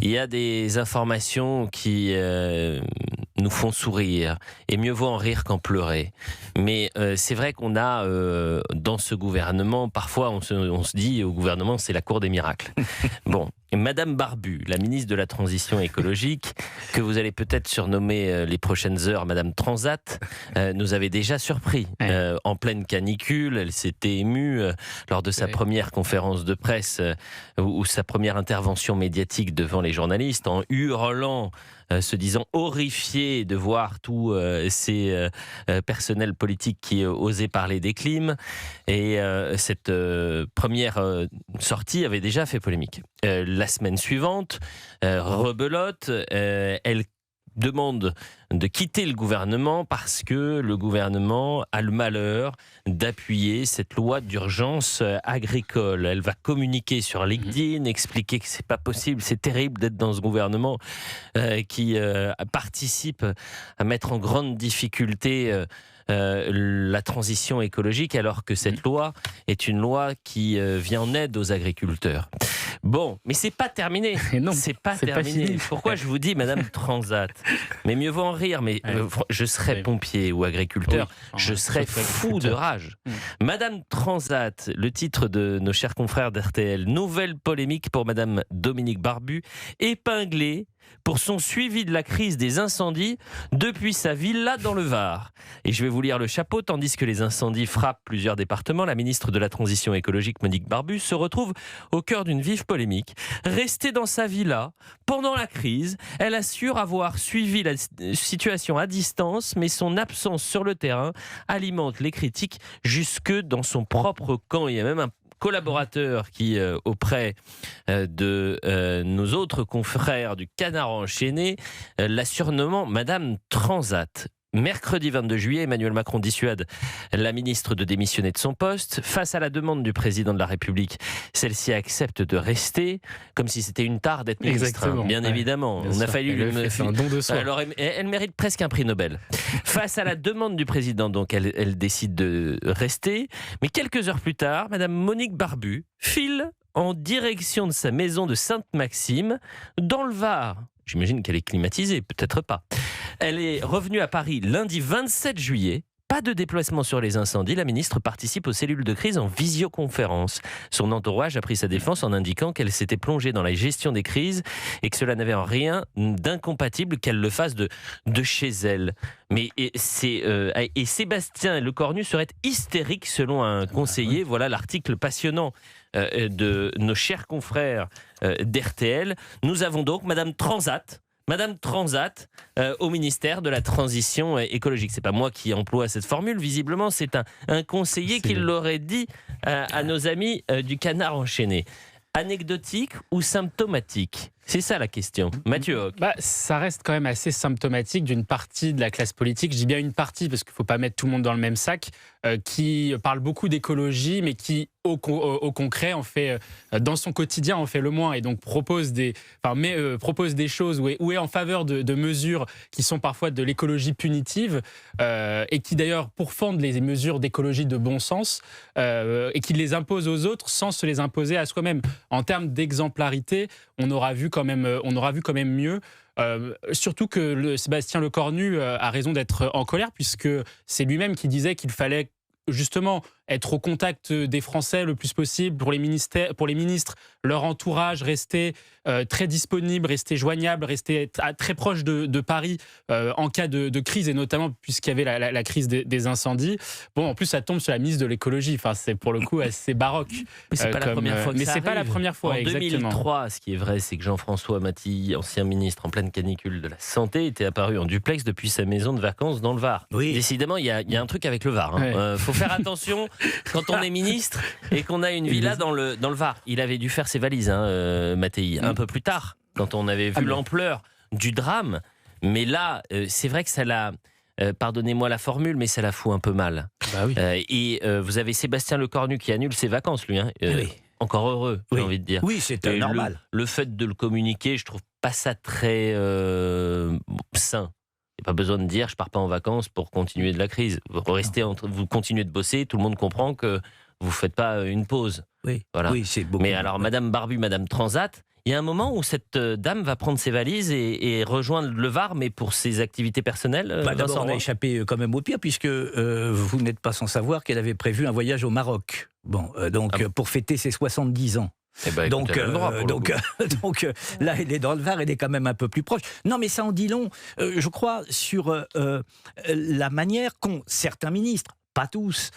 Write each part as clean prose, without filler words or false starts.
Il y a des informations qui nous font sourire, et mieux vaut en rire qu'en pleurer. Mais c'est vrai qu'on a dans ce gouvernement, parfois on se dit au gouvernement c'est la cour des miracles. Bon, Madame Barbu, la ministre de la Transition écologique, que vous allez peut-être surnommer les prochaines heures Madame Transat, nous avait déjà surpris. En pleine canicule, elle s'était émue lors de sa première conférence de presse ou sa première intervention médiatique devant les journalistes, en hurlant, se disant horrifié de voir tous ces personnels politiques qui osaient parler des clims. Et cette première sortie avait déjà fait polémique. La semaine suivante, rebelote, elle demande de quitter le gouvernement parce que le gouvernement a le malheur d'appuyer cette loi d'urgence agricole. Elle va communiquer sur LinkedIn, expliquer que c'est pas possible, c'est terrible d'être dans ce gouvernement qui participe à mettre en grande difficulté la transition écologique, alors que cette loi est une loi qui vient en aide aux agriculteurs. Bon, mais c'est pas terminé. Non, c'est pas terminé. Pourquoi je vous dis Madame Transat? Mais mieux vaut en rire, mais je serais pompier ou agriculteur, je serais fou de rage. Madame Transat, le titre de nos chers confrères d'RTL, nouvelle polémique pour Madame Dominique Barbu, épinglée pour son suivi de la crise des incendies depuis sa villa dans le Var. Et je vais vous lire le chapeau. Tandis que les incendies frappent plusieurs départements, la ministre de la Transition écologique, Monique Barbu, se retrouve au cœur d'une vive polémique. Restée dans sa villa pendant la crise, elle assure avoir suivi la situation à distance, mais son absence sur le terrain alimente les critiques jusque dans son propre camp. Il y a même un collaborateur qui, auprès de nos autres confrères du Canard enchaîné, la surnommant Madame Transat. Mercredi 22 juillet, Emmanuel Macron dissuade la ministre de démissionner de son poste. Face à la demande du président de la République, celle-ci accepte de rester, comme si c'était une tare d'être ministre. Bien évidemment. On a fallu lui c'est un don de soi. Alors, elle mérite presque un prix Nobel. Face à la demande du président, donc, elle décide de rester. Mais quelques heures plus tard, Madame Monique Barbu file en direction de sa maison de Sainte-Maxime, dans le Var. J'imagine qu'elle est climatisée, peut-être pas. Elle est revenue à Paris lundi 27 juillet. Pas de déplacement sur les incendies. La ministre participe aux cellules de crise en visioconférence. Son entourage a pris sa défense en indiquant qu'elle s'était plongée dans la gestion des crises et que cela n'avait en rien d'incompatible qu'elle le fasse de chez elle. Mais et Sébastien Lecornu serait hystérique selon un conseiller. Voilà l'article passionnant de nos chers confrères d'RTL. Nous avons donc Madame Transat au ministère de la Transition écologique. C'est pas moi qui emploie cette formule, visiblement, c'est un conseiller qui l'aurait dit à nos amis du Canard enchaîné. Anecdotique ou symptomatique? C'est ça la question. Mathieu Hoc. Ça reste quand même assez symptomatique d'une partie de la classe politique. Je dis bien une partie parce qu'il ne faut pas mettre tout le monde dans le même sac, qui parle beaucoup d'écologie, mais qui, au concret, en fait, dans son quotidien, en fait le moins, et donc propose des choses ou est en faveur de mesures qui sont parfois de l'écologie punitive, et qui d'ailleurs pourfendent les mesures d'écologie de bon sens, et qui les impose aux autres sans se les imposer à soi-même. En termes d'exemplarité, on aura vu quand même mieux. Surtout que Sébastien Lecornu a raison d'être en colère, puisque c'est lui-même qui disait qu'il fallait justement être au contact des Français le plus possible, pour les ministres, leur entourage, rester très disponible, rester joignable, rester très proche de Paris en cas de crise, et notamment puisqu'il y avait la crise des incendies. Bon, en plus, ça tombe sur la ministre de l'écologie. Enfin, c'est pour le coup assez baroque. Mais c'est pas la première fois que ça arrive. Pas la première fois, en exactement. 2003, ce qui est vrai, c'est que Jean-François Mattei, ancien ministre en pleine canicule de la Santé, était apparu en duplex depuis sa maison de vacances dans le Var. Oui. Décidément, il y a un truc avec le Var. Faut faire attention quand on est ministre et qu'on a une villa dans le Var. Il avait dû faire ses valises, Mattei, un peu plus tard, quand on avait vu l'ampleur du drame. Mais là, c'est vrai que ça l'a... pardonnez-moi la formule, mais ça la fout un peu mal. Vous avez Sébastien Lecornu qui annule ses vacances, lui. Encore heureux, j'ai envie de dire. Oui, c'est normal. Le fait de le communiquer, je trouve pas ça très sain. Il n'y a pas besoin de dire je pars pas en vacances pour continuer de la crise. Vous continuez de bosser, tout le monde comprend que vous faites pas une pause. Oui, voilà. Oui, c'est beaucoup. Mais alors, Madame Barbu, Madame Transat, il y a un moment où cette dame va prendre ses valises et rejoindre le Var, mais pour ses activités personnelles. D'abord, on a échappé quand même au pire, puisque vous n'êtes pas sans savoir qu'elle avait prévu un voyage au Maroc. Bon, pour fêter ses 70 ans. Eh ben, donc là, elle est dans le Var, elle est quand même un peu plus proche. Non, mais ça en dit long, je crois, sur la manière qu'ont certains ministres, pas tous,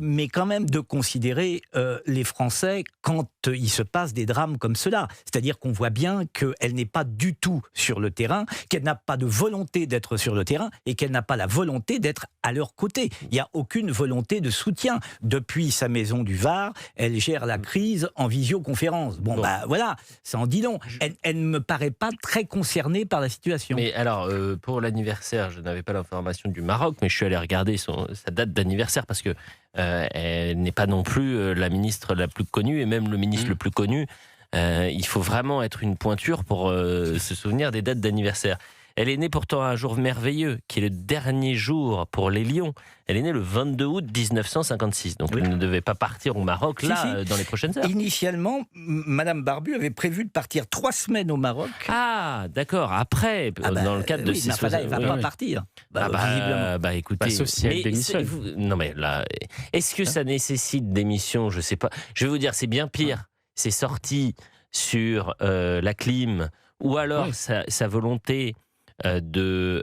mais quand même de considérer les Français quand il se passe des drames comme cela. C'est-à-dire qu'on voit bien qu'elle n'est pas du tout sur le terrain, qu'elle n'a pas de volonté d'être sur le terrain et qu'elle n'a pas la volonté d'être à leur côté. Il n'y a aucune volonté de soutien. Depuis sa maison du Var, elle gère la crise en visioconférence. Bon. Voilà, ça en dit long. Elle ne me paraît pas très concernée par la situation. Mais alors, pour l'anniversaire, je n'avais pas l'information du Maroc, mais je suis allé regarder sa date d'anniversaire parce que elle n'est pas non plus la ministre la plus connue et même le ministre le plus connu. Il faut vraiment être une pointure pour se souvenir des dates d'anniversaire. Elle est née pourtant un jour merveilleux, qui est le dernier jour pour les Lions. Elle est née le 22 août 1956. Donc elle ne devait pas partir au Maroc dans les prochaines heures. Initialement, Madame Barbu avait prévu de partir 3 semaines au Maroc. Ah, d'accord. Après, dans le cadre de ses... là, elle ne va pas partir. Visiblement. Écoutez... Sauf si elle démissionne. Non, mais là... Est-ce que ça nécessite démission? Je ne sais pas. Je vais vous dire, c'est bien pire. C'est sorti sur la clim, ou alors sa volonté... de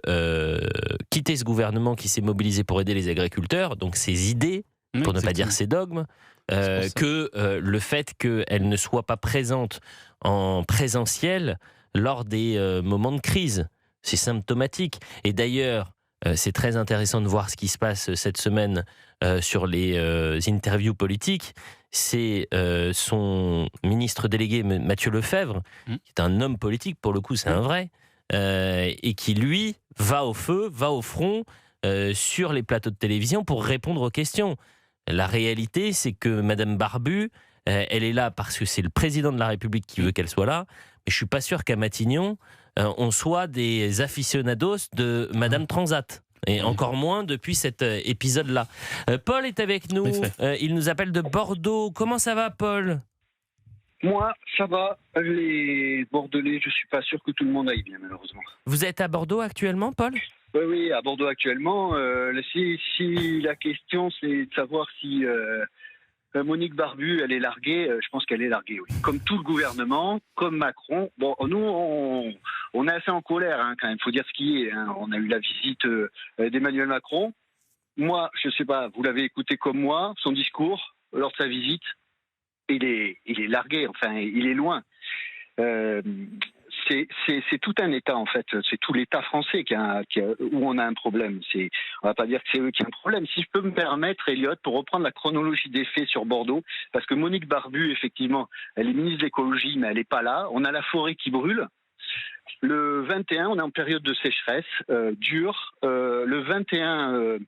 quitter ce gouvernement qui s'est mobilisé pour aider les agriculteurs, donc ses idées, pour ne pas dire ses dogmes, que le fait qu'elle ne soit pas présente en présentiel lors des moments de crise. C'est symptomatique. Et d'ailleurs, c'est très intéressant de voir ce qui se passe cette semaine sur les interviews politiques. C'est son ministre délégué, Mathieu Lefebvre, qui est un homme politique, pour le coup, c'est un vrai, et qui, lui, va au feu, va au front sur les plateaux de télévision pour répondre aux questions. La réalité, c'est que Madame Barbu, elle est là parce que c'est le président de la République qui veut qu'elle soit là, mais je ne suis pas sûr qu'à Matignon, on soit des aficionados de Madame Transat. Et encore moins depuis cet épisode-là. Paul est avec nous, il nous appelle de Bordeaux. Comment ça va, Paul ? Moi, ça va. Les Bordelais, je suis pas sûr que tout le monde aille bien, malheureusement. Vous êtes à Bordeaux actuellement, Paul ? Oui, à Bordeaux actuellement. Si la question, c'est de savoir si Monique Barbu, elle est larguée, je pense qu'elle est larguée, oui. Comme tout le gouvernement, comme Macron. Bon, nous, on est assez en colère, quand même. Il faut dire ce qui est. On a eu la visite d'Emmanuel Macron. Moi, je sais pas, vous l'avez écouté comme moi, son discours, lors de sa visite. Il est largué, enfin, il est loin. C'est tout un État, en fait. C'est tout l'État français où on a un problème. On va pas dire que c'est eux qui ont un problème. Si je peux me permettre, Elliot, pour reprendre la chronologie des faits sur Bordeaux, parce que Monique Barbu, effectivement, elle est ministre de l'écologie, mais elle n'est pas là. On a la forêt qui brûle. Le 21, on est en période de sécheresse dure. Le 21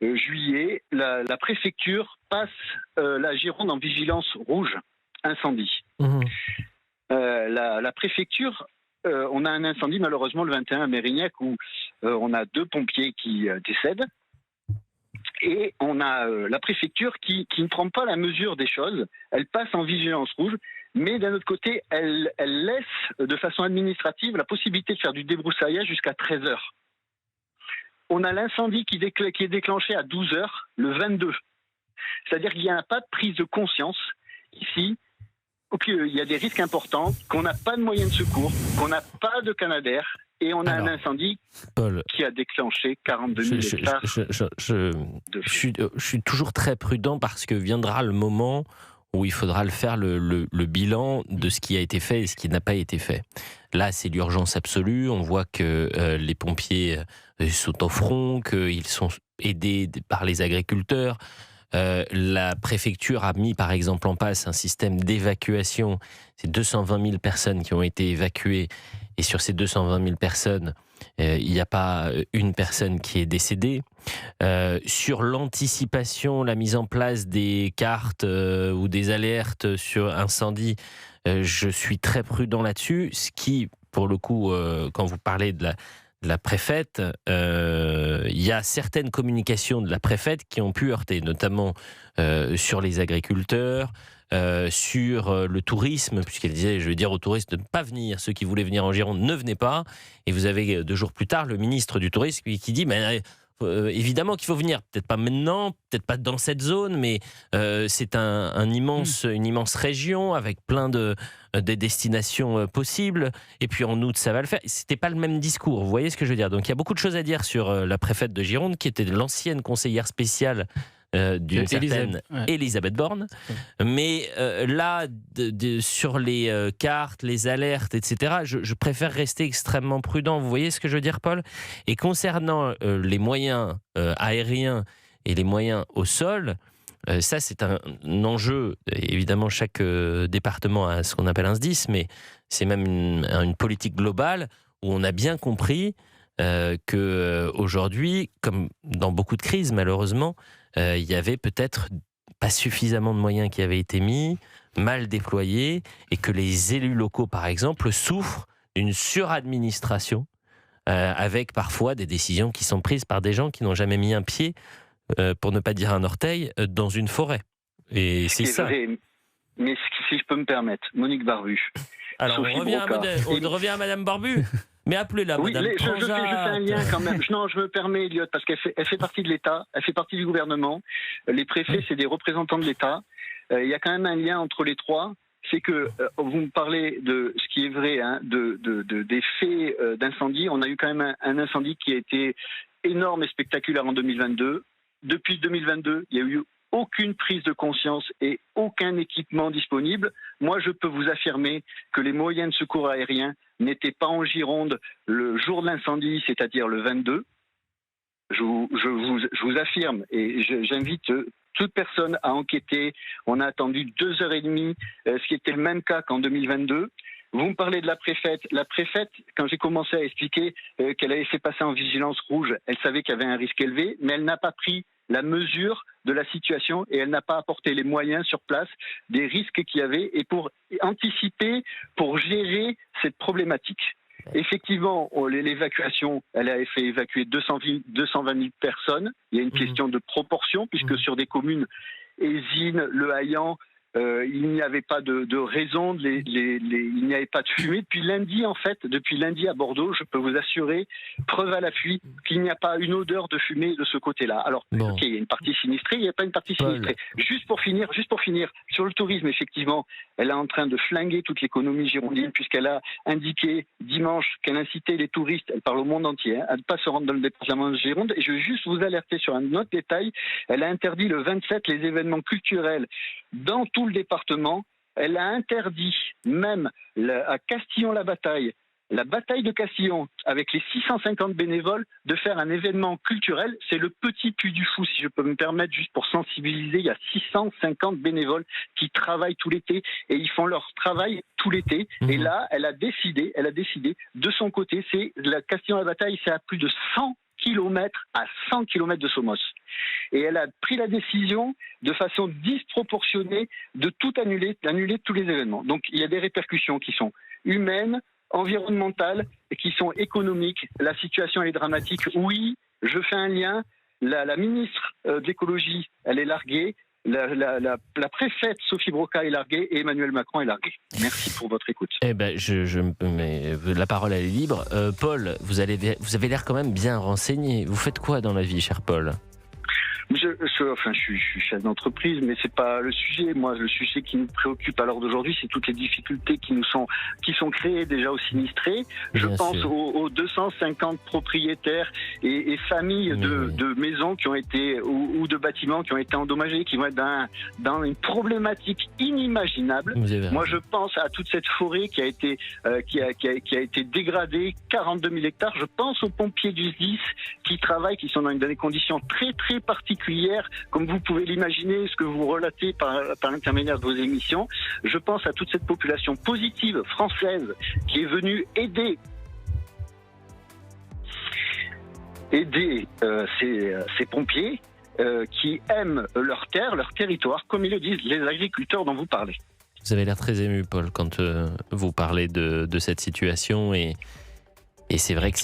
juillet, la préfecture passe la Gironde en vigilance rouge, incendie. La préfecture, on a un incendie malheureusement le 21 à Mérignac où on a 2 pompiers qui décèdent. Et on a la préfecture qui ne prend pas la mesure des choses. Elle passe en vigilance rouge. Mais d'un autre côté, elle laisse de façon administrative la possibilité de faire du débroussaillage jusqu'à 13 heures. On a l'incendie qui est déclenché à 12 heures, le 22. C'est-à-dire qu'il n'y a pas de prise de conscience ici, qu'il y a des risques importants, qu'on n'a pas de moyens de secours, qu'on n'a pas de Canadair, et on a un incendie qui a déclenché 42 000 hectares. Je suis toujours très prudent parce que viendra le moment où il faudra faire le bilan de ce qui a été fait et ce qui n'a pas été fait. Là, c'est l'urgence absolue. On voit que les pompiers sont au front, qu'ils sont aidés par les agriculteurs. La préfecture a mis, par exemple, en place un système d'évacuation. C'est 220 000 personnes qui ont été évacuées. Et sur ces 220 000 personnes, il n'y a pas une personne qui est décédée. Sur l'anticipation, la mise en place des cartes ou des alertes sur incendie, je suis très prudent là-dessus. Ce qui, pour le coup, quand vous parlez de la préfète, il y a certaines communications de la préfète qui ont pu heurter, notamment sur les agriculteurs, sur le tourisme, puisqu'elle disait, je vais dire aux touristes de ne pas venir, ceux qui voulaient venir en Gironde ne venaient pas. Et vous avez 2 jours plus tard le ministre du Tourisme qui dit évidemment qu'il faut venir, peut-être pas maintenant, peut-être pas dans cette zone, mais c'est une immense région avec plein de destinations possibles. Et puis en août, ça va le faire. C'était pas le même discours, vous voyez ce que je veux dire. Donc il y a beaucoup de choses à dire sur la préfète de Gironde, qui était l'ancienne conseillère spéciale d'une certaine Elisabeth Borne. Mais là, sur les cartes, les alertes, etc., je préfère rester extrêmement prudent. Vous voyez ce que je veux dire, Paul ? Et concernant les moyens aériens et les moyens au sol, ça, c'est un enjeu. Évidemment, chaque département a ce qu'on appelle un SDIS, mais c'est même une politique globale où on a bien compris qu'aujourd'hui, comme dans beaucoup de crises, malheureusement, il y avait peut-être pas suffisamment de moyens qui avaient été mis, mal déployés, et que les élus locaux, par exemple, souffrent d'une suradministration, avec parfois des décisions qui sont prises par des gens qui n'ont jamais mis un pied, pour ne pas dire un orteil, dans une forêt. Et c'est ça. Vrai, mais si je peux me permettre, Monique Barbu. Alors on revient à Madame Barbu. Mais appelez-la, oui, Madame je fais un lien quand même. Non, je me permets, Elliot, parce qu'elle fait partie de l'État, elle fait partie du gouvernement. Les préfets, c'est des représentants de l'État. Il y a quand même un lien entre les trois. C'est que vous me parlez de ce qui est vrai, hein, des faits d'incendie. On a eu quand même un incendie qui a été énorme et spectaculaire en 2022. Depuis 2022, il y a eu aucune prise de conscience et aucun équipement disponible. Moi, je peux vous affirmer que les moyens de secours aériens n'étaient pas en Gironde le jour de l'incendie, c'est-à-dire le 22. Je vous affirme, et j'invite toute personne à enquêter. On a attendu 2h30, ce qui était le même cas qu'en 2022. Vous me parlez de la préfète. La préfète, quand j'ai commencé à expliquer qu'elle avait fait passer en vigilance rouge, elle savait qu'il y avait un risque élevé, mais elle n'a pas pris la mesure de la situation et elle n'a pas apporté les moyens sur place des risques qu'il y avait et pour anticiper, pour gérer cette problématique. Effectivement, l'évacuation, elle a fait évacuer 220 000 personnes. Il y a une question de proportion puisque sur des communes, Ésine, Le Haillan, il n'y avait pas de raison, il n'y avait pas de fumée. Depuis lundi à Bordeaux, je peux vous assurer, preuve à l'appui, qu'il n'y a pas une odeur de fumée de ce côté-là. Alors, ok, il y a une partie sinistrée, il n'y a pas une partie sinistrée. Juste pour finir, sur le tourisme, effectivement, elle est en train de flinguer toute l'économie girondine puisqu'elle a indiqué dimanche qu'elle incitait les touristes, elle parle au monde entier, à ne pas se rendre dans le département de Gironde. Et je veux juste vous alerter sur un autre détail. Elle a interdit le 27 les événements culturels dans tout le département. Elle a interdit même à Castillon-la-Bataille, la bataille de Castillon, avec les 650 bénévoles, de faire un événement culturel. C'est le petit Puy du Fou, si je peux me permettre, juste pour sensibiliser. Il y a 650 bénévoles qui travaillent tout l'été et ils font leur travail tout l'été. Et là, elle a décidé de son côté, c'est la Castillon-la-Bataille, c'est à plus de 100 km de Somos. Et elle a pris la décision de façon disproportionnée de tout annuler, d'annuler tous les événements. Donc il y a des répercussions qui sont humaines, environnementales et qui sont économiques. La situation est dramatique. Oui, je fais un lien. La ministre de l'écologie, elle est larguée. La préfète Sophie Broca est larguée et Emmanuel Macron est largué. Merci pour votre écoute. Eh ben, mais la parole elle est libre. Paul, vous avez l'air quand même bien renseigné. Vous faites quoi dans la vie, cher Paul ? Je suis chef d'entreprise, mais c'est pas le sujet. Moi, le sujet qui nous préoccupe à l'heure d'aujourd'hui, c'est toutes les difficultés qui sont créées déjà aux sinistrés. Je pense aux 250 propriétaires et familles de maisons qui ont été ou de bâtiments qui ont été endommagés, qui vont être dans une problématique inimaginable. Moi, je pense à toute cette forêt qui a été dégradée, 42 000 hectares. Je pense aux pompiers du SDIS qui travaillent, qui sont dans des conditions très très particulières, comme vous pouvez l'imaginer, ce que vous relatez par l'intermédiaire de vos émissions. Je pense à toute cette population positive française qui est venue aider ces pompiers qui aiment leur terre, leur territoire, comme ils le disent les agriculteurs dont vous parlez. Vous avez l'air très ému, Paul, quand vous parlez de cette situation et c'est vrai que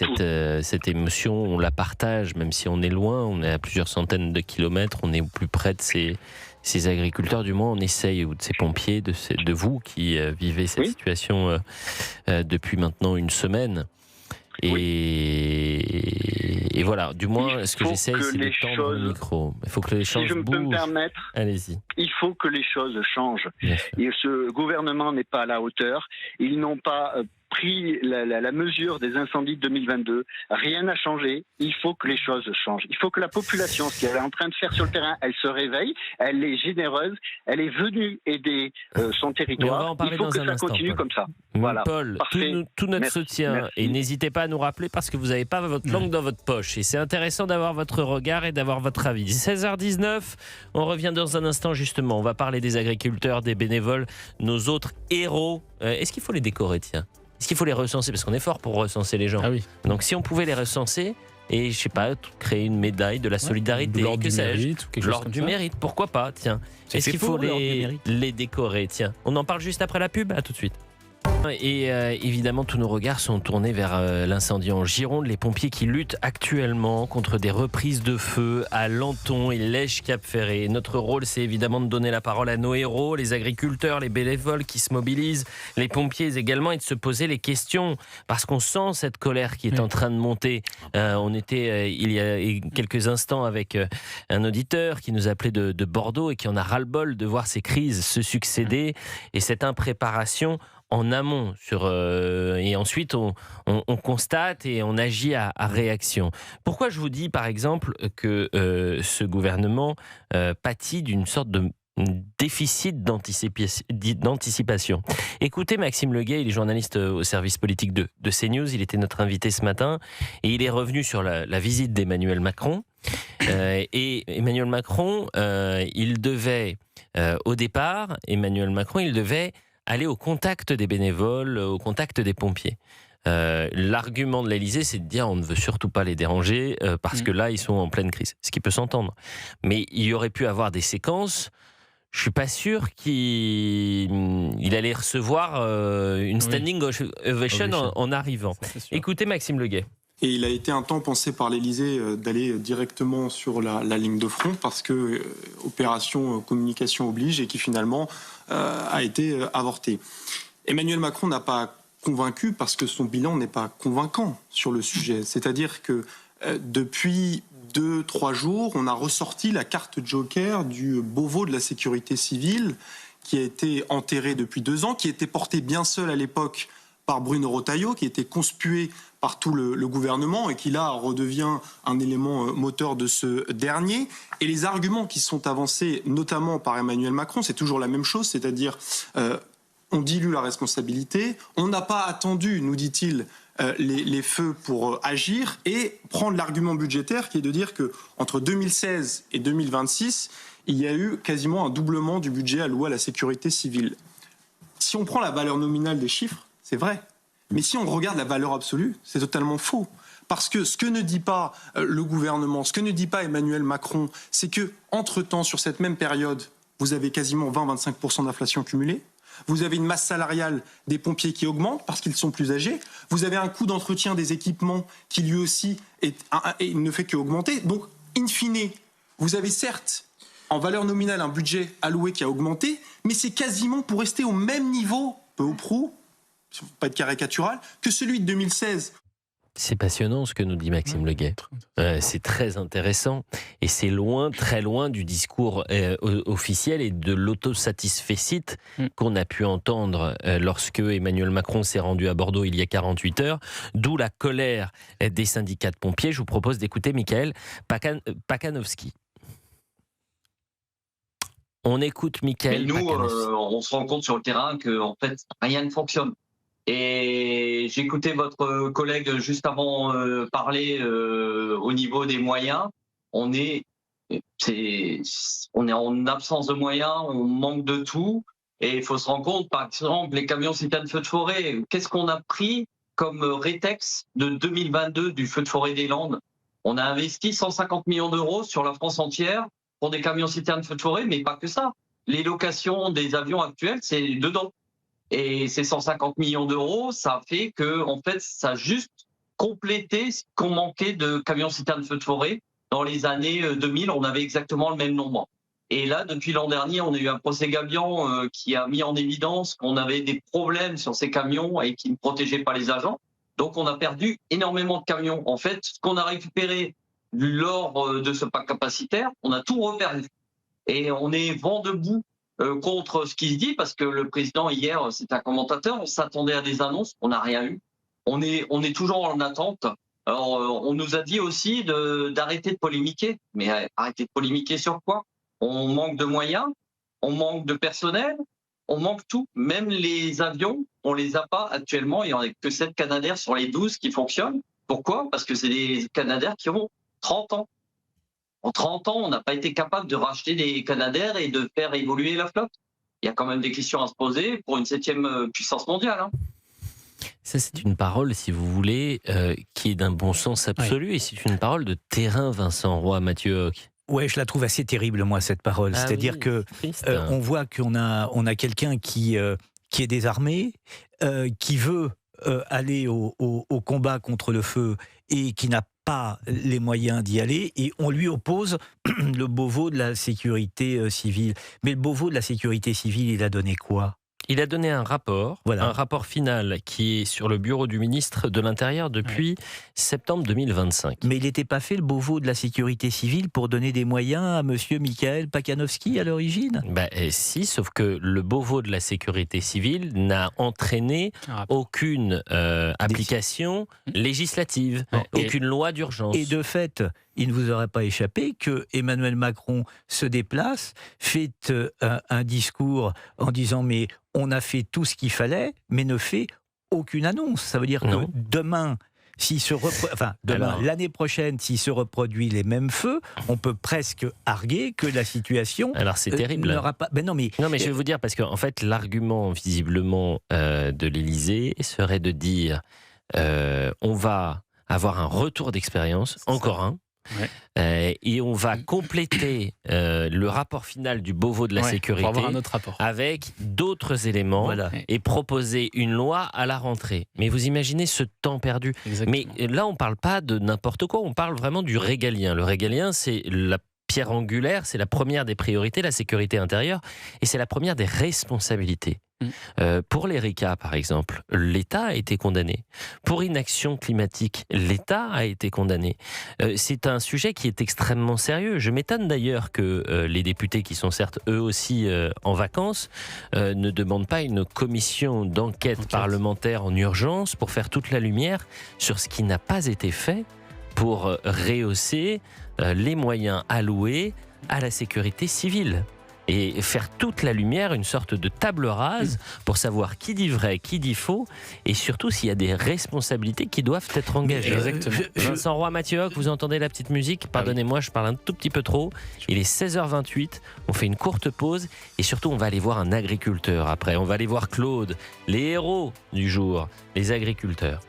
cette émotion, on la partage, même si on est loin, on est à plusieurs centaines de kilomètres, on est au plus près de ces ces agriculteurs, du moins on essaye, ou de ces pompiers, de vous qui vivez cette situation depuis maintenant une semaine. Et voilà, du moins, ce que j'essaye, c'est de tendre le micro. Il faut que les choses bougent. Si je peux me permettre, allez-y. Il faut que les choses changent. Et ce gouvernement n'est pas à la hauteur. Ils n'ont pas pris la mesure des incendies de 2022. Rien n'a changé. Il faut que les choses changent. Il faut que la population, ce qu'elle est en train de faire sur le terrain, elle se réveille. Elle est généreuse. Elle est venue aider son territoire. Il faut que ça continue comme ça. Voilà. Paul, tout notre soutien. Et n'hésitez pas à nous rappeler parce que vous n'avez pas votre langue dans votre poche. Et c'est intéressant d'avoir votre regard et d'avoir votre avis. 16h19, on revient dans un instant justement. On va parler des agriculteurs, des bénévoles, nos autres héros. Est-ce qu'il faut les décorer, tiens ? Est-ce qu'il faut les recenser ? Parce qu'on est fort pour recenser les gens. Ah oui. Donc si on pouvait les recenser et, je sais pas, créer une médaille de la solidarité, l'ordre du mérite, ou quelque chose l'ordre du mérite, pourquoi pas, tiens. Est-ce qu'il faut les décorer, tiens. On en parle juste après la pub, à tout de suite. Et évidemment, tous nos regards sont tournés vers l'incendie en Gironde. Les pompiers qui luttent actuellement contre des reprises de feu à Lanton et Lège-Cap-Ferré. Notre rôle, c'est évidemment de donner la parole à nos héros, les agriculteurs, les bénévoles qui se mobilisent, les pompiers également, et de se poser les questions. Parce qu'on sent cette colère qui est en train de monter. On était il y a quelques instants avec un auditeur qui nous appelait de Bordeaux et qui en a ras-le-bol de voir ces crises se succéder et cette impréparation en amont et ensuite on constate et on agit à réaction. Pourquoi je vous dis par exemple que ce gouvernement pâtit d'une sorte de déficit d'anticipation. Écoutez Maxime Leguet, il est journaliste au service politique de CNews, il était notre invité ce matin et il est revenu sur la visite d'Emmanuel Macron. Et Emmanuel Macron, il devait aller au contact des bénévoles, au contact des pompiers. L'argument de l'Élysée, c'est de dire on ne veut surtout pas les déranger parce que là, ils sont en pleine crise. Ce qui peut s'entendre. Mais il y aurait pu avoir des séquences. Je suis pas sûr qu'il allait recevoir une standing ovation en arrivant. Écoutez Maxime Leguet. Et il a été un temps pensé par l'Élysée d'aller directement sur la ligne de front parce que opération communication oblige et qui finalement a été avorté. Emmanuel Macron n'a pas convaincu parce que son bilan n'est pas convaincant sur le sujet. C'est-à-dire que depuis 2-3 jours, on a ressorti la carte joker du Beauvau de la sécurité civile qui a été enterré depuis 2 ans, qui était porté bien seul à l'époque par Bruno Retailleau, qui était conspué par tout le gouvernement et qui là redevient un élément moteur de ce dernier. Et les arguments qui sont avancés, notamment par Emmanuel Macron, c'est toujours la même chose, c'est-à-dire on dilue la responsabilité, on n'a pas attendu, nous dit-il, les feux pour agir et prendre l'argument budgétaire qui est de dire que entre 2016 et 2026, il y a eu quasiment un doublement du budget alloué à la sécurité civile. Si on prend la valeur nominale des chiffres, c'est vrai. Mais si on regarde la valeur absolue, c'est totalement faux. Parce que ce que ne dit pas le gouvernement, ce que ne dit pas Emmanuel Macron, c'est que entre-temps, sur cette même période, vous avez quasiment 20-25% d'inflation cumulée. Vous avez une masse salariale des pompiers qui augmente parce qu'ils sont plus âgés. Vous avez un coût d'entretien des équipements qui lui aussi ne fait qu'augmenter. Donc, in fine, vous avez certes en valeur nominale un budget alloué qui a augmenté, mais c'est quasiment pour rester au même niveau, peu ou prou, pas être caricatural, que celui de 2016. C'est passionnant ce que nous dit Maxime Leguet. C'est très intéressant et c'est très loin du discours officiel et de l'autosatisfecit qu'on a pu entendre lorsque Emmanuel Macron s'est rendu à Bordeaux il y a 48 heures, d'où la colère des syndicats de pompiers. Je vous propose d'écouter Michael Pakanowski. On écoute Michael Pakanowski. On se rend compte sur le terrain que en fait, rien ne fonctionne. Et j'écoutais votre collègue juste avant parler au niveau des moyens. On est en absence de moyens, on manque de tout. Et il faut se rendre compte, par exemple, les camions citernes feux de forêt, qu'est-ce qu'on a pris comme rétex de 2022 du feu de forêt des Landes? On a investi 150 millions d'euros sur la France entière pour des camions citernes feux de forêt, mais pas que ça. Les locations des avions actuels, c'est dedans. Et ces 150 millions d'euros, ça fait que, en fait, ça a juste complété ce qu'on manquait de camions citernes feux de forêt. Dans les années 2000, on avait exactement le même nombre. Et là, depuis l'an dernier, on a eu un procès Gabian qui a mis en évidence qu'on avait des problèmes sur ces camions et qui ne protégeaient pas les agents. Donc, on a perdu énormément de camions. En fait, ce qu'on a récupéré lors de ce pack capacitaire, on a tout reperdu. Et on est vent debout contre ce qui se dit, parce que le président, hier, c'était un commentateur, on s'attendait à des annonces, on n'a rien eu. On est toujours en attente. Alors, on nous a dit aussi d'arrêter de polémiquer. Mais arrêter de polémiquer sur quoi? On manque de moyens, on manque de personnel, on manque tout. Même les avions, on les a pas actuellement. Il n'y en a que 7 Canadair sur les 12 qui fonctionnent. Pourquoi? Parce que c'est des Canadair qui ont 30 ans. En 30 ans, on n'a pas été capable de racheter des Canadair et de faire évoluer la flotte. Il y a quand même des questions à se poser pour une 7e puissance mondiale. Hein. Ça, c'est une parole, si vous voulez, qui est d'un bon sens absolu. Et c'est une parole de terrain, Vincent Roy, Mathieu Hoc. Ouais, je la trouve assez terrible, moi, cette parole. Ah C'est-à-dire oui, que triste. on voit qu'on a quelqu'un qui est désarmé, qui veut aller au combat contre le feu et qui n'a pas les moyens d'y aller, et on lui oppose le Beauvau de la sécurité civile. Mais le Beauvau de la sécurité civile, il a donné quoi? Il a donné un rapport, Voilà. un rapport final qui est sur le bureau du ministre de l'Intérieur depuis septembre 2025. Mais il n'était pas fait, le Beauvau de la sécurité civile, pour donner des moyens à monsieur Mikhail Pakhanovski à l'origine? Si, sauf que le Beauvau de la sécurité civile n'a entraîné aucune application législative, aucune loi d'urgence. Et de fait, il ne vous aurait pas échappé que Emmanuel Macron se déplace, fait un discours en disant mais on a fait tout ce qu'il fallait, mais ne fait aucune annonce. Ça veut dire Non. que demain, l'année prochaine, s'il se reproduit les mêmes feux, on peut presque arguer que la situation. Alors c'est terrible. N'aura pas. Ben non, mais je vais vous dire, parce qu'en fait, l'argument visiblement de l'Élysée serait de dire on va avoir un retour d'expérience, encore un. Ouais. Et on va compléter le rapport final du Beauvau de la sécurité pour avoir un autre rapport, avec d'autres éléments et proposer une loi à la rentrée. Mais vous imaginez ce temps perdu. Exactement. Mais là, on ne parle pas de n'importe quoi, on parle vraiment du régalien. Le régalien, c'est la pierre angulaire, c'est la première des priorités, la sécurité intérieure, et c'est la première des responsabilités. Pour l'ERICA, par exemple, l'État a été condamné. Pour inaction climatique, l'État a été condamné. C'est un sujet qui est extrêmement sérieux. Je m'étonne d'ailleurs que les députés, qui sont certes eux aussi en vacances, ne demandent pas une commission d'enquête parlementaire en urgence pour faire toute la lumière sur ce qui n'a pas été fait pour rehausser les moyens alloués à la sécurité civile. Et faire toute la lumière, une sorte de table rase pour savoir qui dit vrai, qui dit faux, et surtout s'il y a des responsabilités qui doivent être engagées. Exactement. Vincent Roy, Mathieu Hoc, vous entendez la petite musique? Pardonnez-moi, je parle un tout petit peu trop. Il est 16h28, on fait une courte pause, et surtout on va aller voir un agriculteur après. On va aller voir Claude, les héros du jour, les agriculteurs.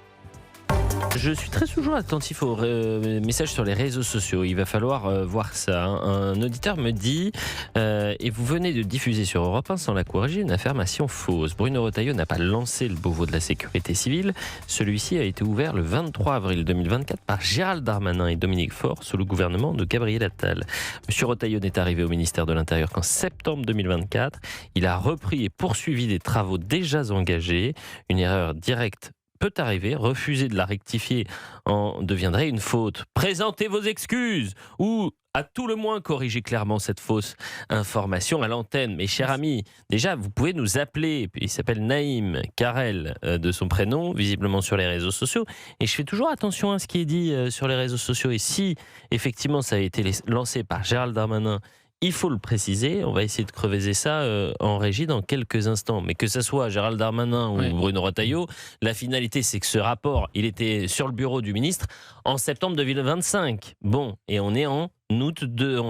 Je suis très toujours attentif aux messages sur les réseaux sociaux. Il va falloir voir ça. Un auditeur me dit et vous venez de diffuser sur Europe 1 sans la corriger une affirmation fausse. Bruno Retailleau n'a pas lancé le Beauvau de la sécurité civile. Celui-ci a été ouvert le 23 avril 2024 par Gérald Darmanin et Dominique Faure sous le gouvernement de Gabriel Attal. Monsieur Retailleau n'est arrivé au ministère de l'Intérieur qu'en septembre 2024. Il a repris et poursuivi des travaux déjà engagés. Une erreur directe peut arriver, refuser de la rectifier en deviendrait une faute. Présentez vos excuses ou à tout le moins corriger clairement cette fausse information à l'antenne. Mes chers amis, déjà vous pouvez nous appeler, il s'appelle Naïm Karel de son prénom, visiblement sur les réseaux sociaux, et je fais toujours attention à ce qui est dit sur les réseaux sociaux, et si effectivement ça a été lancé par Gérald Darmanin, il faut le préciser, on va essayer de creuser ça en régie dans quelques instants. Mais que ce soit Gérald Darmanin ou Bruno Retailleau, la finalité c'est que ce rapport, il était sur le bureau du ministre en septembre 2025. Bon, et on est en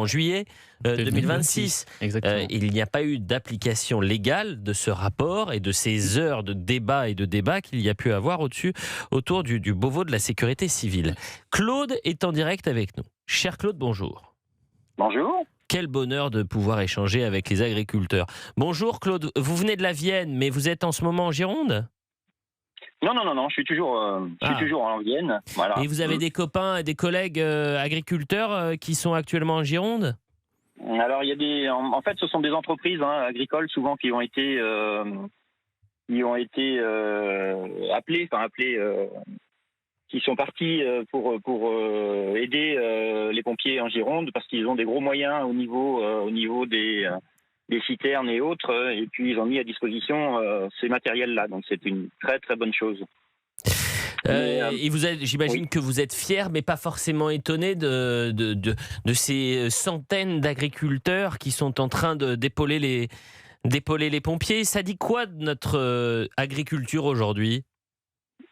juillet 2026. Il n'y a pas eu d'application légale de ce rapport et de ces heures de débat et de débat qu'il y a pu avoir autour du Beauvau de la sécurité civile. Claude est en direct avec nous. Cher Claude, bonjour. Bonjour. Quel bonheur de pouvoir échanger avec les agriculteurs. Bonjour Claude, vous venez de la Vienne, mais vous êtes en ce moment en Gironde ? Non, je suis toujours en Vienne. Voilà. Et vous avez des copains et des collègues agriculteurs qui sont actuellement en Gironde ? Alors, il y a en fait, ce sont des entreprises agricoles souvent qui ont été appelées, qui sont partis pour aider les pompiers en Gironde parce qu'ils ont des gros moyens au niveau des citernes et autres, et puis ils ont mis à disposition ces matériels-là. Donc c'est une très très bonne chose. Et j'imagine que vous êtes fier, mais pas forcément étonné de ces centaines d'agriculteurs qui sont en train d'épauler les pompiers. Ça dit quoi de notre agriculture aujourd'hui ?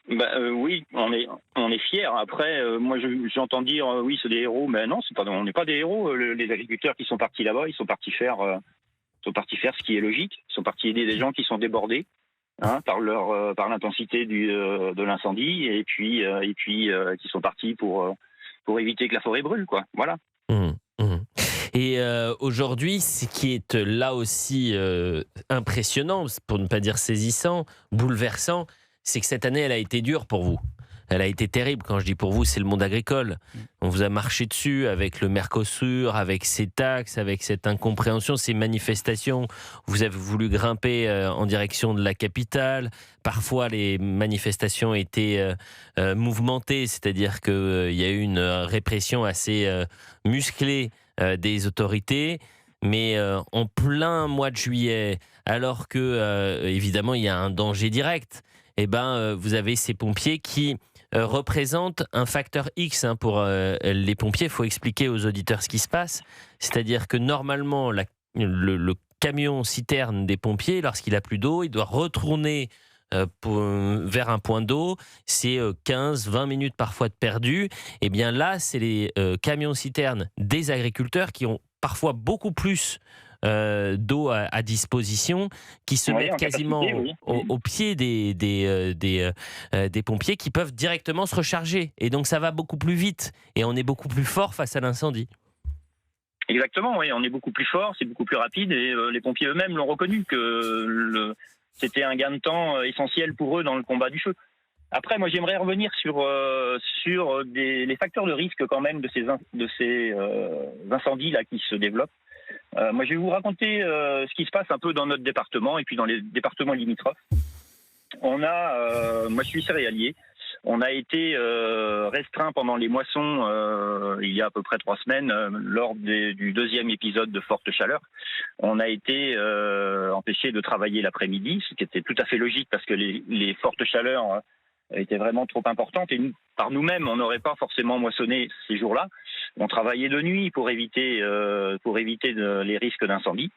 Oui, on est fiers. Après, moi, j'entends dire oui, c'est des héros, mais non, on n'est pas des héros. Les agriculteurs qui sont partis là-bas, ils sont partis faire ce qui est logique. Ils sont partis aider des gens qui sont débordés par l'intensité de l'incendie, et puis qui sont partis pour éviter que la forêt brûle, quoi. Voilà. Et aujourd'hui, ce qui est là aussi impressionnant, pour ne pas dire saisissant, bouleversant, c'est que cette année, elle a été dure pour vous. Elle a été terrible. Quand je dis pour vous, c'est le monde agricole. On vous a marché dessus avec le Mercosur, avec ces taxes, avec cette incompréhension, ces manifestations. Vous avez voulu grimper en direction de la capitale. Parfois, les manifestations étaient mouvementées, c'est-à-dire qu'il y a eu une répression assez musclée des autorités. Mais en plein mois de juillet, alors que, évidemment, il y a un danger direct, vous avez ces pompiers qui représentent un facteur X pour les pompiers. Il faut expliquer aux auditeurs ce qui se passe. C'est-à-dire que normalement, le camion citerne des pompiers, lorsqu'il n'a plus d'eau, il doit retourner vers un point d'eau. C'est 15-20 minutes parfois de perdu. Et bien là, c'est les camions citernes des agriculteurs qui ont parfois beaucoup plus d'eau à disposition, qui se mettent quasiment au pied des pompiers, qui peuvent directement se recharger. Et donc ça va beaucoup plus vite et on est beaucoup plus fort face à l'incendie. Exactement, oui, on est beaucoup plus fort, c'est beaucoup plus rapide, et les pompiers eux-mêmes l'ont reconnu que c'était un gain de temps essentiel pour eux dans le combat du feu. Après, moi, j'aimerais revenir sur les facteurs de risque quand même de ces incendies là qui se développent. Moi, je vais vous raconter ce qui se passe un peu dans notre département et puis dans les départements limitrophes. Moi, je suis céréalier. On a été restreint pendant les moissons il y a à peu près 3 semaines lors du deuxième épisode de forte chaleur. On a été empêché de travailler l'après-midi, ce qui était tout à fait logique parce que les fortes chaleurs étaient vraiment trop importantes, et par nous-mêmes, on n'aurait pas forcément moissonné ces jours-là. On travaillait de nuit pour éviter les risques d'incendie.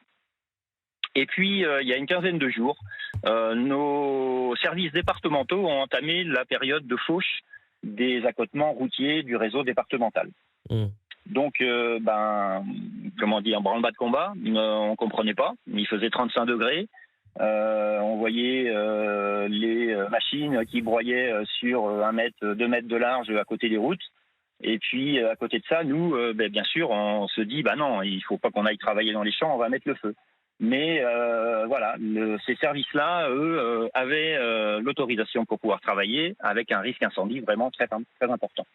Et puis, il y a une quinzaine de jours, nos services départementaux ont entamé la période de fauche des accotements routiers du réseau départemental. Donc, branle-bas de combat, on comprenait pas. Il faisait 35 degrés. On voyait les machines qui broyaient sur 1 mètre, 2 mètres de large à côté des routes. Et puis, à côté de ça, nous, bien sûr, on se dit, non, il faut pas qu'on aille travailler dans les champs, on va mettre le feu. Mais ces services-là, eux, avaient l'autorisation pour pouvoir travailler avec un risque incendie vraiment très, très important.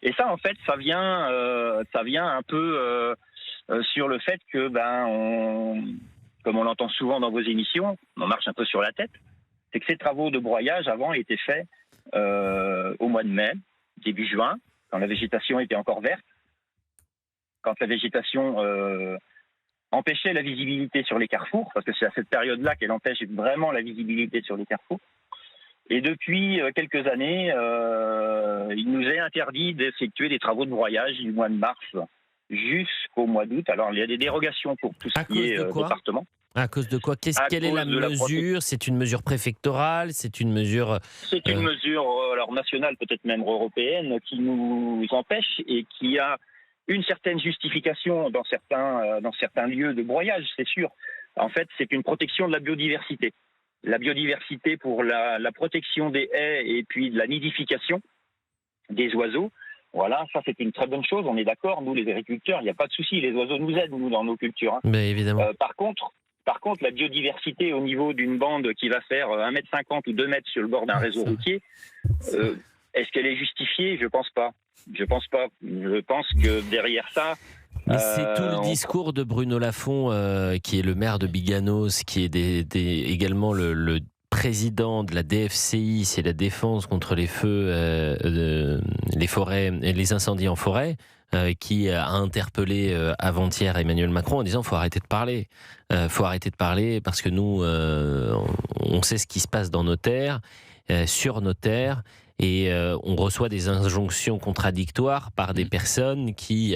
Et ça, en fait, ça vient un peu sur le fait que, comme on l'entend souvent dans vos émissions, on marche un peu sur la tête. C'est que ces travaux de broyage, avant, étaient faits au mois de mai, début juin, quand la végétation était encore verte, quand la végétation empêchait la visibilité sur les carrefours, parce que c'est à cette période-là qu'elle empêche vraiment la visibilité sur les carrefours. Et depuis quelques années, il nous est interdit d'effectuer des travaux de broyage du mois de mars jusqu'au mois d'août. Alors, il y a des dérogations pour tout ce qui est département. À cause de quoi ? Quelle est la mesure ? C'est une mesure préfectorale ? C'est une mesure... C'est une mesure nationale, peut-être même européenne, qui nous empêche et qui a une certaine justification dans certains lieux de broyage, c'est sûr. En fait, c'est une protection de la biodiversité. La biodiversité pour la protection des haies et puis de la nidification des oiseaux. Voilà, ça c'est une très bonne chose, on est d'accord, nous les agriculteurs, il n'y a pas de souci, les oiseaux nous aident, nous, dans nos cultures. Mais évidemment. Par contre, la biodiversité au niveau d'une bande qui va faire 1,50 m ou 2 mètres sur le bord d'un réseau routier, est-ce qu'elle est justifiée ? Je pense pas. Je pense que derrière ça, Mais c'est tout le discours de Bruno Lafont, qui est le maire de Biganos, qui est également le président de la DFCI, c'est la défense contre les feux, les forêts et les incendies en forêt, qui a interpellé avant-hier Emmanuel Macron en disant faut arrêter de parler. Faut arrêter de parler parce que nous, on sait ce qui se passe dans nos terres, sur nos terres, et on reçoit des injonctions contradictoires par des personnes qui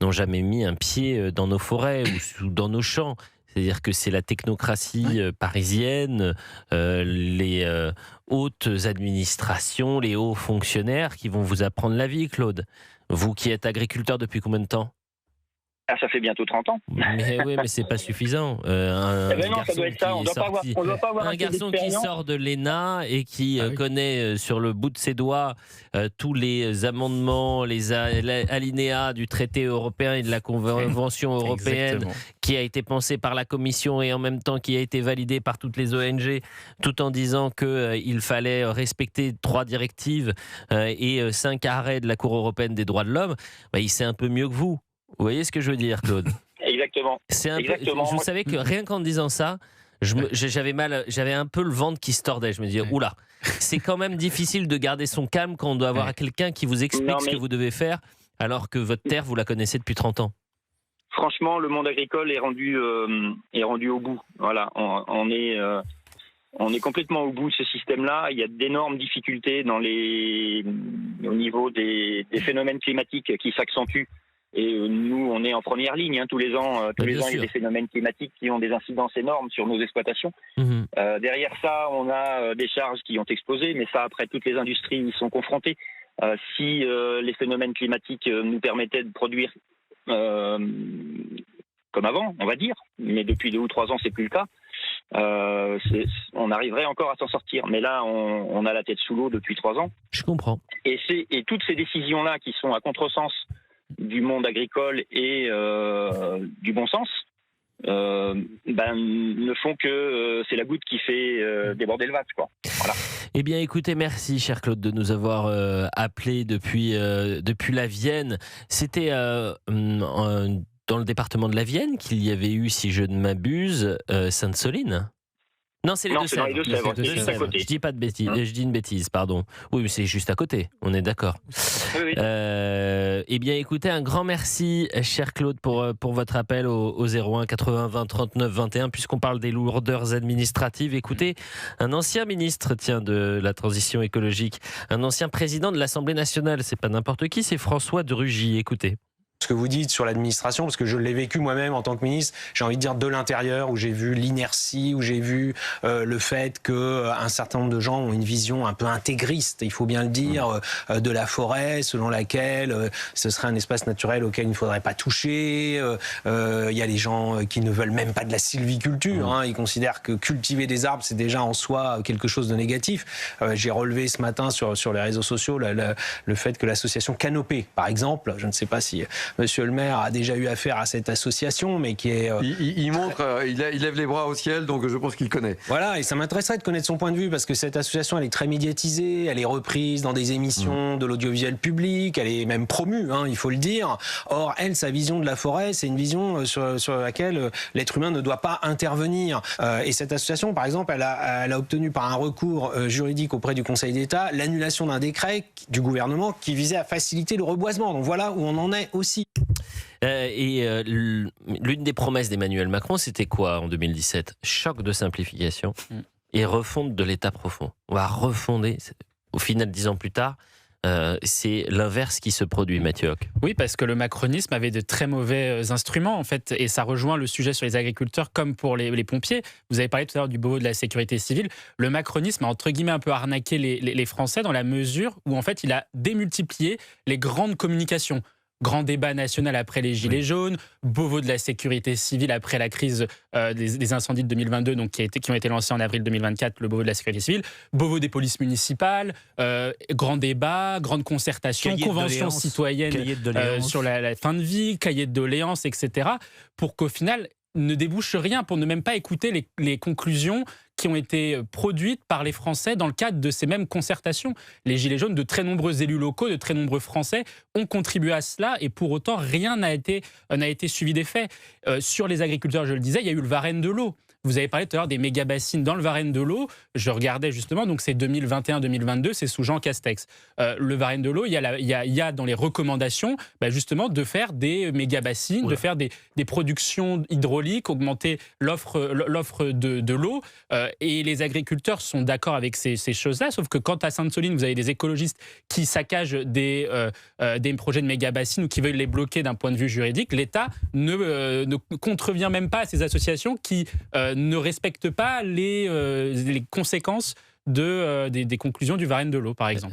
n'ont jamais mis un pied dans nos forêts ou dans nos champs. C'est-à-dire que c'est la technocratie parisienne, les hautes administrations, les hauts fonctionnaires qui vont vous apprendre la vie, Claude. Vous qui êtes agriculteur depuis combien de temps ? Ça fait bientôt 30 ans. Mais oui, mais c'est pas suffisant. Non, ça doit être ça. On doit pas avoir un garçon qui sort de l'ENA et qui connaît sur le bout de ses doigts tous les amendements, les alinéas du traité européen et de la Convention européenne qui a été pensé par la Commission et en même temps qui a été validé par toutes les ONG, tout en disant qu'il fallait respecter 3 directives et 5 arrêts de la Cour européenne des droits de l'homme. Il sait un peu mieux que vous. Vous voyez ce que je veux dire, Claude ? Exactement. Je savais que rien qu'en disant ça, j'avais un peu le ventre qui se tordait. Je me disais, oula, c'est quand même difficile de garder son calme quand on doit avoir quelqu'un qui vous explique ce que vous devez faire, alors que votre terre, vous la connaissez depuis 30 ans. Franchement, le monde agricole est rendu au bout. Voilà, on est complètement au bout de ce système-là. Il y a d'énormes difficultés au niveau des phénomènes climatiques qui s'accentuent. Et nous, on est en première ligne. Tous les ans, il y a des phénomènes climatiques qui ont des incidences énormes sur nos exploitations. Derrière ça, on a des charges qui ont explosé, mais ça, après, toutes les industries y sont confrontées. Si les phénomènes climatiques nous permettaient de produire comme avant, on va dire, mais depuis 2 ou 3 ans, c'est plus le cas. On arriverait encore à s'en sortir. Mais là, on a la tête sous l'eau depuis 3 ans. Je comprends. Et toutes ces décisions-là qui sont à contresens du monde agricole et du bon sens, ne font que c'est la goutte qui fait déborder le vase, quoi. Voilà. Eh bien, écoutez, merci, cher Claude, de nous avoir appelé depuis la Vienne. C'était dans le département de la Vienne qu'il y avait eu, si je ne m'abuse, Sainte-Soline. Non, c'est les Deux-Sèvres. C'est juste à côté. Je dis pas de bêtises. Je dis une bêtise, pardon. Oui, mais c'est juste à côté. On est d'accord. Oui. Eh bien, écoutez, un grand merci, cher Claude, pour votre appel au 01 80 20 39 21, puisqu'on parle des lourdeurs administratives. Écoutez, un ancien ministre, de la transition écologique, un ancien président de l'Assemblée nationale, c'est pas n'importe qui, c'est François de Rugy. Écoutez. Ce que vous dites sur l'administration, parce que je l'ai vécu moi-même en tant que ministre, j'ai envie de dire de l'intérieur, où j'ai vu l'inertie, où j'ai vu le fait qu'un certain nombre de gens ont une vision un peu intégriste, il faut bien le dire, de la forêt, selon laquelle ce serait un espace naturel auquel il ne faudrait pas toucher. Il y a les gens qui ne veulent même pas de la sylviculture, ils considèrent que cultiver des arbres, c'est déjà en soi quelque chose de négatif. J'ai relevé ce matin sur les réseaux sociaux le fait que l'association Canopée, par exemple, je ne sais pas si Monsieur le maire a déjà eu affaire à cette association, mais qui est... Il montre, il lève les bras au ciel, donc je pense qu'il connaît. Voilà, et ça m'intéresserait de connaître son point de vue, parce que cette association, elle est très médiatisée, elle est reprise dans des émissions de l'audiovisuel public, elle est même promue, il faut le dire. Or, elle, sa vision de la forêt, c'est une vision sur laquelle l'être humain ne doit pas intervenir. Et cette association, par exemple, elle a obtenu par un recours juridique auprès du Conseil d'État l'annulation d'un décret du gouvernement qui visait à faciliter le reboisement. Donc voilà où on en est aussi. L'une des promesses d'Emmanuel Macron, c'était quoi en 2017 ? Choc de simplification et refonte de l'État profond. On va refonder. Au final, 10 ans plus tard, c'est l'inverse qui se produit, Mathieu Hoc. Oui, parce que le macronisme avait de très mauvais instruments, en fait, et ça rejoint le sujet sur les agriculteurs comme pour les pompiers. Vous avez parlé tout à l'heure du Beauvau de la sécurité civile. Le macronisme a, entre guillemets, un peu arnaqué les Français dans la mesure où, en fait, il a démultiplié les grandes communications. Grand débat national après les Gilets jaunes, Beauvau de la sécurité civile après la crise des incendies de 2022, donc qui ont été lancés en avril 2024, le Beauvau de la sécurité civile, Beauvau des polices municipales, grand débat, grande concertation, convention citoyenne sur la fin de vie, cahier de doléances, etc. Pour qu'au final, ne débouche rien, pour ne même pas écouter les conclusions qui ont été produites par les Français dans le cadre de ces mêmes concertations. Les Gilets jaunes, de très nombreux élus locaux, de très nombreux Français ont contribué à cela et pour autant, rien n'a été suivi des faits. Sur les agriculteurs, je le disais, il y a eu le Varenne de l'eau. Vous avez parlé tout à l'heure des méga-bassines dans le Varenne de l'eau. Je regardais justement, donc c'est 2021-2022, c'est sous Jean Castex. Le Varenne de l'eau, il y a dans les recommandations justement de faire des méga-bassines, de faire des productions hydrauliques, augmenter l'offre de l'eau. Et les agriculteurs sont d'accord avec ces choses-là, sauf que quand à Sainte-Soline, vous avez des écologistes qui saccagent des projets de méga-bassines ou qui veulent les bloquer d'un point de vue juridique, l'État ne contrevient même pas à ces associations qui ne respectent pas les conséquences des conclusions du Varenne de l'eau, par exemple.